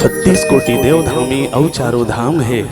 36 कोटि देवधामी औ चारों धाम है।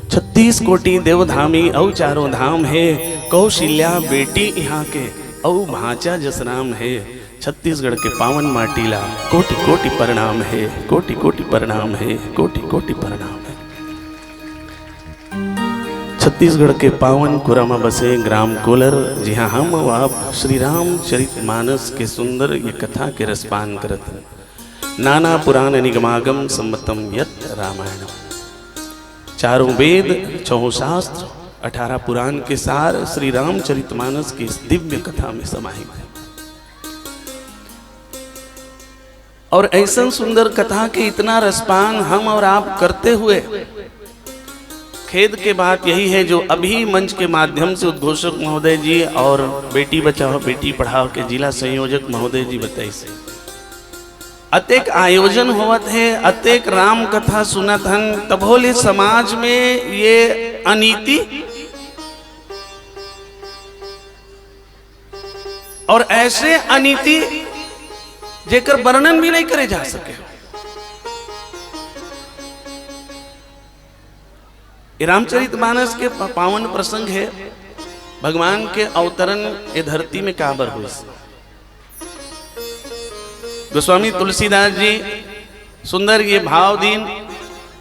36 कोटि देवधामी औ चारों धाम है। कौशल्या बेटी यहाँ के औ भांचा जसराम है। छत्तीसगढ़ के पावन माटीला कोटि कोटि प्रणाम है, कोटि कोटि प्रणाम है, कोटि कोटि प्रणाम है। छत्तीसगढ़ के पावन कुरमा बसे ग्राम कोलर, जी हाँ, हम और आप श्री रामचरितमानस के सुंदर ये कथा के रसपान करत हैं। नाना पुराण निगमागम सम्मतम यत् रामायण, चारों वेद, 6 शास्त्र, 18 पुराण के सार श्री रामचरितमानस की इस दिव्य कथा में समाहित है। और ऐसा सुंदर कथा के इतना रसपान हम और आप करते हुए खेद के बात यही है, जो अभी मंच के माध्यम से उद्घोषक महोदय जी और बेटी बचाओ बेटी पढ़ाओ के जिला संयोजक महोदय जी बताई से अतेक आयोजन होवत है, अतेक राम कथा सुनत हन, तब होले समाज में ये अनीति और ऐसे अनीति जेकर वर्णन भी नहीं करे जा सके। रामचरितमानस के पावन प्रसंग है, भगवान के अवतरण ये धरती में काबर हुई। गोस्वामी तुलसीदास जी सुंदर ये भाव दीन,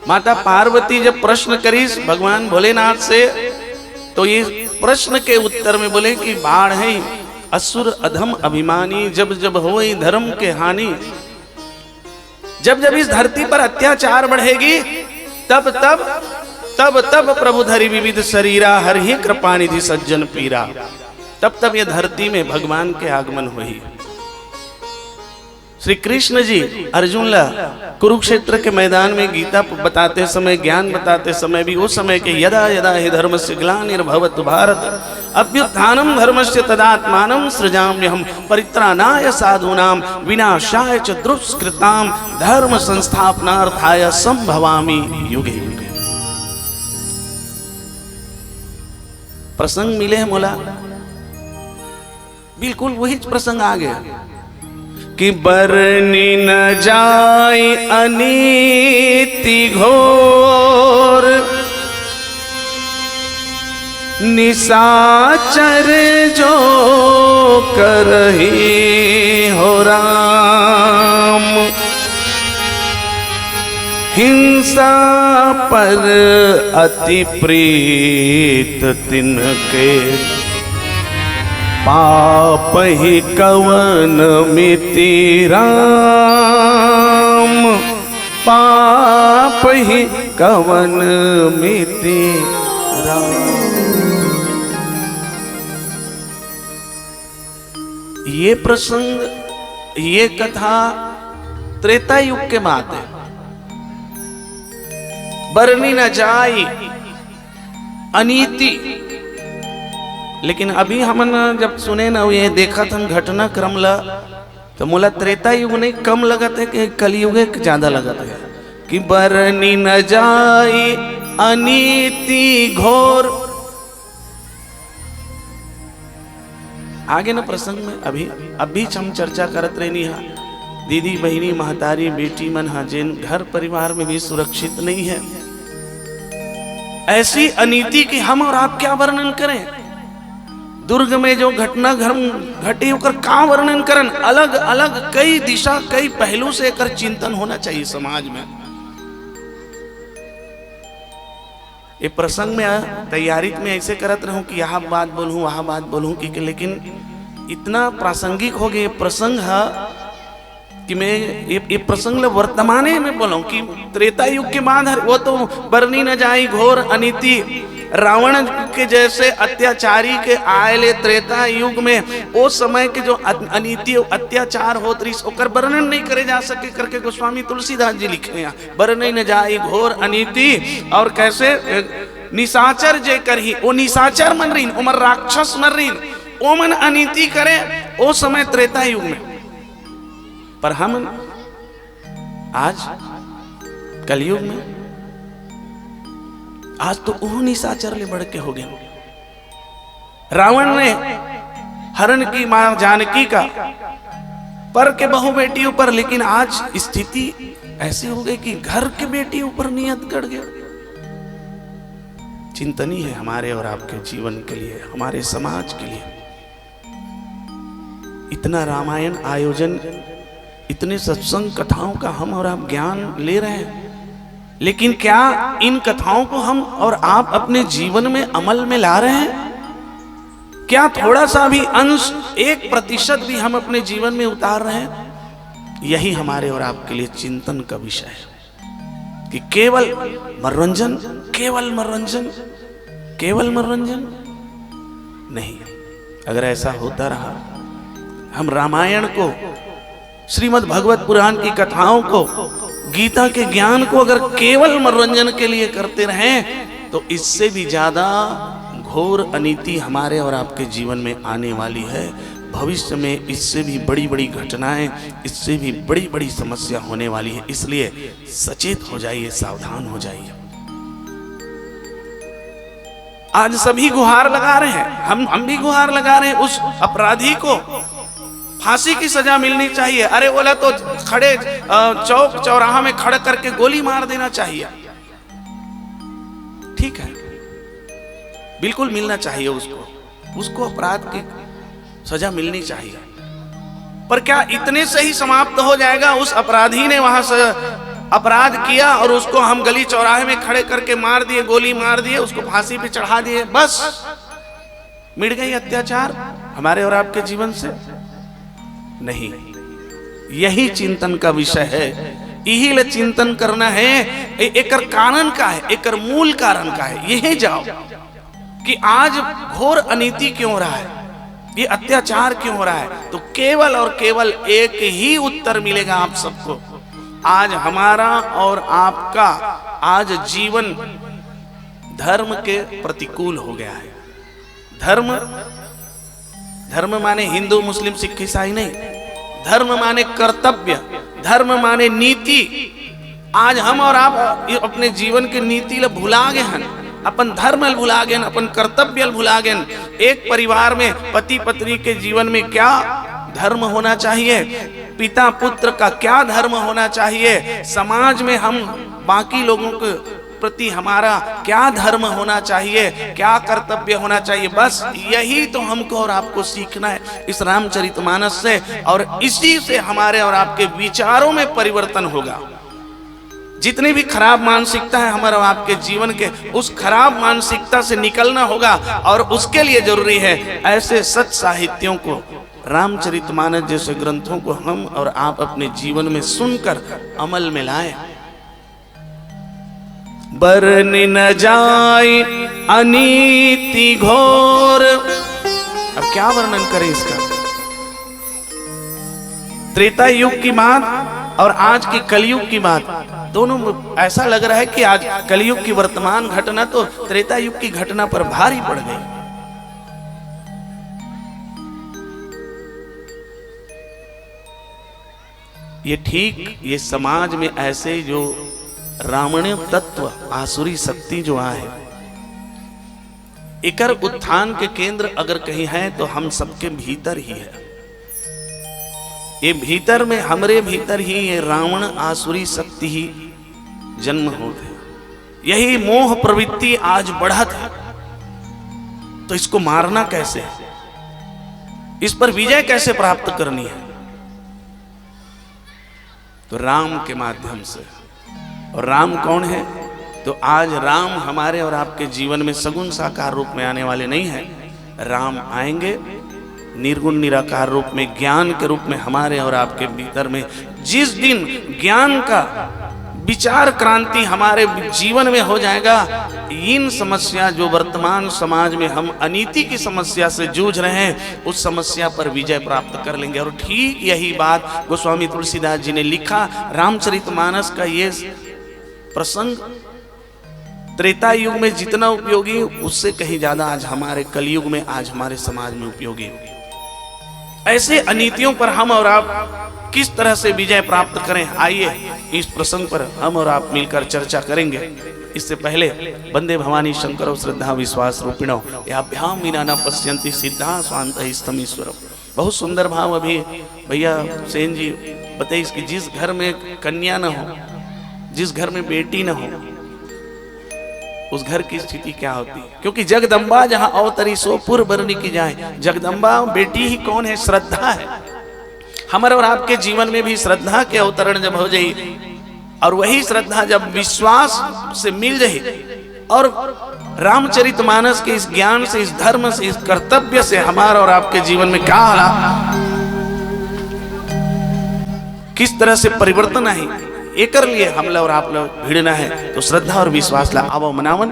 माता पार्वती जब प्रश्न करीस भगवान भोलेनाथ से, तो ये प्रश्न के उत्तर में बोले कि बाढ़ है असुर अधम अभिमानी, जब जब होई धर्म के हानि। जब जब इस धरती पर अत्याचार बढ़ेगी तब तब तब तब प्रभु धरि विविध शरीरा, हर ही कृपा निधि सज्जन पीरा। तब तब ये धरती में भगवान के आगमन हुई। श्री कृष्ण जी अर्जुन ला कुरुक्षेत्र के मैदान में गीता बताते समय, ज्ञान बताते समय भी उस समय के यदा यदा हि धर्मस्य ग्लानिर्भवतु भारत अभ्युत्थानम धर्मस्य तदात्मानं सृजाम्यहम् परित्राणाय साधूनां विनाशाय च दुष्कृतां धर्म संस्थापनार्थाय संभवामि युगे युगे। प्रसंग मिले हैं मोला, बिल्कुल वही प्रसंग आ गया कि बरनी न जाय अनीति घोर, निशाचर जो करहि हो राम। हिंसा पर अति प्रीत तिनके, पाप ही कवन मिति राम। पाप ही कवन मिति राम। ये प्रसंग, ये कथा त्रेता युग के बात है। बरनी न जाई अनीति, लेकिन अभी हमन जब सुने ना ये देखा था घटना क्रम ला, तो मोला त्रेता युग नहीं कम लगत है कि कलयुग ज्यादा लगत है कि बरनी न जाई अनीति घोर। आगे ना प्रसंग में अभी हम चर्चा करत रहनी है, दीदी बहिनी महतारी बेटी मन हा जिन घर परिवार में भी सुरक्षित नहीं है, ऐसी अनीति की हम और आप क्या वर्णन करें। दुर्ग में जो घटना घटी होकर का वर्णन करन, अलग अलग कई दिशा कई पहलू से एकर चिंतन होना चाहिए समाज में। ये प्रसंग में तैयारी में ऐसे करत रहूं कि यह बात बोलूं वह बात बोलूं कि लेकिन इतना प्रासंगिक हो गया ये प्रसंग है कि मैं ये प्रसंग वर्तमाने में बोलूं कि त्रेता युग के बाद वो तो बरनी न जाई घोर अनीति, रावण के जैसे अत्याचारी के आयले त्रेता युग में उस समय के जो अनीति अत्याचार होत रही ओकर वर्णन नहीं करे जा सके करके गोस्वामी तुलसीदास जी लिखे हैं। बरनी न जाई घोर अनीति, और कैसे निशाचर जे करही, वो निशाचर मन रही, उमर राक्षस मन रही, ओ मन अनीति करे ओ समय त्रेता युग में। पर हम आज कलयुग में आज तो वो निशाचर ले बढ़ के हो गए। रावण ने हरण की मां जानकी का पर के बहु बेटियों पर, लेकिन आज स्थिति ऐसे हो गए कि घर के बेटी ऊपर नियत गड़ गया। चिंतनीय है हमारे और आपके जीवन के लिए, हमारे समाज के लिए। इतना रामायण आयोजन, इतने सत्संग कथाओं का हम और आप ज्ञान ले रहे हैं, लेकिन क्या इन कथाओं को हम और आप अपने जीवन में अमल में ला रहे हैं? क्या थोड़ा सा भी अंश, 1% भी हम अपने जीवन में उतार रहे हैं? यही हमारे और आपके लिए चिंतन का विषय है कि केवल मनोरंजन, केवल मनोरंजन, केवल मनोरंजन नहीं। अगर ऐसा होता रहा, हम रामायण को, श्रीमद् भगवत पुराण की कथाओं को, गीता के ज्ञान को अगर केवल मनोरंजन के लिए करते रहें तो इससे भी ज्यादा घोर अनीति हमारे और आपके जीवन में आने वाली है। भविष्य में इससे भी बड़ी बड़ी घटनाएं, इससे भी बड़ी बड़ी समस्या होने वाली है। इसलिए सचेत हो जाइए, सावधान हो जाइए। आज सभी गुहार लगा रहे हैं, हम भी गुहार लगा रहे हैं, उस अपराधी को फांसी की सजा मिलनी चाहिए। अरे बोला तो खड़े चौक चौराहा में खड़ा करके गोली मार देना चाहिए। ठीक है, बिल्कुल मिलना चाहिए उसको अपराध की सजा मिलनी चाहिए। पर क्या इतने से ही समाप्त हो जाएगा? उस अपराधी ने वहां से अपराध किया और उसको हम गली चौराहे में खड़े करके मार दिए, गोली मार दिए, उसको फांसी पे चढ़ा दिए, बस मिट गई अत्याचार हमारे और आपके जीवन से? नहीं, यही चिंतन का विषय है। यही ले चिंतन करना है। एक कारण का है, एक मूल कारण का है। यही जाओ कि आज घोर अनीति क्यों हो रहा है, ये अत्याचार क्यों हो रहा है? तो केवल और केवल एक ही उत्तर मिलेगा आप सबको। आज हमारा और आपका आज जीवन धर्म के प्रतिकूल हो गया है। धर्म माने हिंदू मुस्लिम सिख ईसाई नहीं, धर्म माने कर्तव्य, धर्म माने नीति। आज हम और आप अपने जीवन के नीति ल भुला गए हैं, अपन धर्म भुला गए, अपन कर्तव्य भुला गए। एक परिवार में पति पत्नी के जीवन में क्या धर्म होना चाहिए, पिता पुत्र का क्या धर्म होना चाहिए, समाज में हम बाकी लोगों के प्रति हमारा क्या धर्म होना चाहिए, क्या कर्तव्य होना चाहिए, बस यही तो हमको और आपको सीखना है इस रामचरितमानस से। और इसी से हमारे और आपके विचारों में परिवर्तन होगा। जितनी भी खराब मानसिकता है हमारे और आपके जीवन के, उस खराब मानसिकता से निकलना होगा। और उसके लिए जरूरी है ऐसे सच साहित्यों को, रामचरितमानस जैसे ग्रंथों को हम और आप अपने जीवन में सुनकर अमल में लाएं। बरन न जाए अनीति घोर। अब क्या वर्णन करें इसका? त्रेता युग की बात और आज की कलयुग की बात, दोनों ऐसा लग रहा है कि आज कलयुग की वर्तमान घटना तो त्रेता युग की घटना पर भारी पड़ गई। ये ठीक, ये समाज में ऐसे जो रावणीय तत्व, आसुरी शक्ति जो आहे, एकर उत्थान के केंद्र अगर कहीं है तो हम सबके भीतर ही है। ये भीतर में, हमरे भीतर ही ये रावण आसुरी शक्ति ही जन्म होते। यही मोह प्रवृत्ति आज बढ़त है। तो इसको मारना कैसे है, इस पर विजय कैसे प्राप्त करनी है? तो राम के माध्यम से। और राम कौन है? तो आज राम हमारे और आपके जीवन में सगुण साकार रूप में आने वाले नहीं है। राम आएंगे निर्गुण निराकार रूप में, ज्ञान के रूप में हमारे और आपके भीतर में। जिस दिन ज्ञान का विचार क्रांति हमारे जीवन में हो जाएगा, इन समस्या जो वर्तमान समाज में हम अनीति की समस्या से जूझ रहे हैं, उस समस्या पर विजय प्राप्त कर लेंगे। और ठीक यही बात गोस्वामी तुलसीदास जी ने लिखा। रामचरितमानस का ये प्रसंग त्रेता युग में जितना उपयोगी, उससे कहीं ज्यादा आज हमारे कलयुग में, आज हमारे समाज में उपयोगी होगी। ऐसे अनीतियों पर हम और आप किस तरह से विजय प्राप्त करें, आइए इस प्रसंग पर हम और आप मिलकर चर्चा करेंगे। इससे पहले वंदे भवानी शंकरो श्रद्धा विश्वास रूपिणो याभ्याम विना न पश्यन्ति सिद्धा स्वांत स्तमीश्वरम। बहुत सुंदर भाव अभी भैया सेन जी बताइए, इसकी जिस घर में कन्या न हो, जिस घर में बेटी न हो, उस घर की स्थिति क्या होती है? क्योंकि जगदम्बा जहां अवतरी सो पूर्व बरनी की जाए। जगदम्बा बेटी ही कौन है? श्रद्धा है। हमारे और आपके जीवन में भी श्रद्धा के अवतरण जब हो जाए, और वही श्रद्धा जब विश्वास से मिल जाए, और रामचरितमानस के इस ज्ञान से, इस धर्म से, इस कर्तव्य से हमारा और आपके जीवन में क्या किस तरह से परिवर्तन है, एक लिए हम लोग और आप लोग भिड़ना है। तो श्रद्धा और विश्वास ला आवो मनावन।